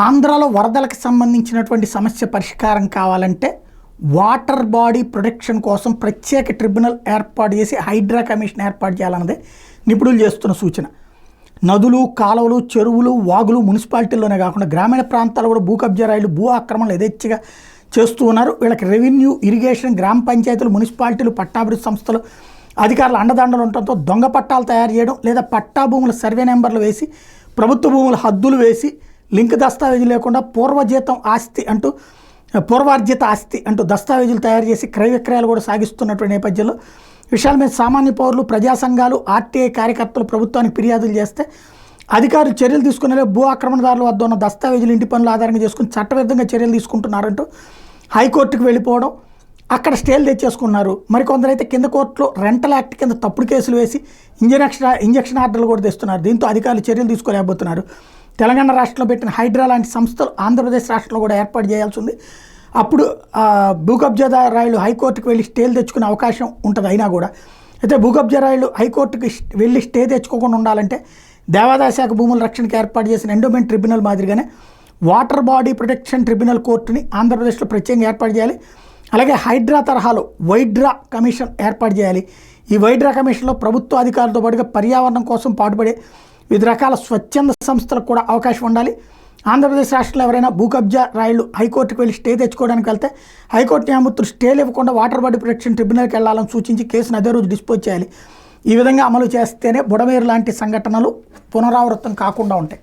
ఆంధ్రాలో వరదలకు సంబంధించినటువంటి సమస్య పరిష్కారం కావాలంటే వాటర్ బాడీ ప్రొటెక్షన్ కోసం ప్రత్యేక ట్రిబ్యునల్ ఏర్పాటు చేసి హైడ్రా కమిషన్ ఏర్పాటు చేయాలన్నదే నిపుణులు చేస్తున్న సూచన. నదులు, కాలువలు, చెరువులు, వాగులు మున్సిపాలిటీల్లోనే కాకుండా గ్రామీణ ప్రాంతాల్లో కూడా భూ కబ్జా రైళ్లు, భూ ఆక్రమణలు యథేచ్ఛగా చేస్తూ ఉన్నారు. వీళ్ళకి రెవెన్యూ, ఇరిగేషన్, గ్రామ పంచాయతీలు, మున్సిపాలిటీలు, పట్టాభివృద్ధి సంస్థలు అధికారులు అండదండలు ఉండటంతో దొంగ పట్టాలు తయారు చేయడం లేదా పట్టా భూముల సర్వే నెంబర్లు వేసి ప్రభుత్వ భూముల హద్దులు వేసి లింక్ దస్తావేజీ లేకుండా పూర్వార్జిత ఆస్తి అంటూ దస్తావేజీలు తయారు చేసి క్రయ విక్రయాలు కూడా సాగిస్తున్నటువంటి నేపథ్యంలో విషయాల మీద సామాన్య పౌరులు, ప్రజా సంఘాలు, ఆర్టీఐ కార్యకర్తలు ప్రభుత్వానికి ఫిర్యాదులు చేస్తే అధికారులు చర్యలు తీసుకునే భూ ఆక్రమణదారుల వద్ద ఉన్న దస్తావేజీలు ఇంటి పనులు ఆధారంగా చేసుకుని చట్టవిరుద్ధంగా చర్యలు తీసుకుంటున్నారంటూ హైకోర్టుకు వెళ్ళిపోవడం, అక్కడ స్టేలు తెచ్చేసుకున్నారు. మరికొందరైతే కింద కోర్టులో రెంటల్ యాక్ట్ కింద తప్పుడు కేసులు వేసి ఇంజక్షన్ ఆర్డర్లు కూడా తెస్తున్నారు. దీంతో అధికారులు చర్యలు తీసుకోలేకపోతున్నారు. తెలంగాణ రాష్ట్రంలో పెట్టిన హైడ్రా లాంటి సంస్థలు ఆంధ్రప్రదేశ్ రాష్ట్రంలో కూడా ఏర్పాటు చేయాల్సి ఉంది. అప్పుడు భూ కబ్జా రాయిలు హైకోర్టుకు వెళ్ళి స్టేలు తెచ్చుకునే అవకాశం ఉంటుంది. అయినా కూడా అయితే భూ కబ్జా రాయిలు హైకోర్టుకి వెళ్ళి స్టే తెచ్చుకోకుండా ఉండాలంటే దేవాదాయ శాఖ భూముల రక్షణకు ఏర్పాటు చేసిన ఎండోమెంట్ ట్రిబ్యునల్ మాదిరిగానే వాటర్ బాడీ ప్రొటెక్షన్ ట్రిబ్యునల్ కోర్టుని ఆంధ్రప్రదేశ్లో ప్రత్యేకంగా ఏర్పాటు చేయాలి. అలాగే హైడ్రా తరహాలో వైడ్రా కమిషన్ ఏర్పాటు చేయాలి. ఈ వైడ్రా కమిషన్లో ప్రభుత్వ అధికారులతో పాటుగా పర్యావరణం కోసం పాటుపడే వివిధ రకాల స్వచ్ఛంద సంస్థలకు కూడా అవకాశం ఉండాలి. ఆంధ్రప్రదేశ్ రాష్ట్రంలో ఎవరైనా భూ కబ్జా రాయిలు హైకోర్టుకు వెళ్ళి స్టే తెచ్చుకోవడానికి వెళ్తే హైకోర్టు న్యాయమూర్తులు స్టేలు ఇవ్వకుండా వాటర్ బాడీ ప్రొటెక్షన్ ట్రిబ్యునల్కి వెళ్లాలని సూచించి కేసును అదే రోజు డిస్పోజ్ చేయాలి. ఈ విధంగా అమలు చేస్తేనే బుడమేరు లాంటి సంఘటనలు పునరావృతం కాకుండా ఉంటాయి.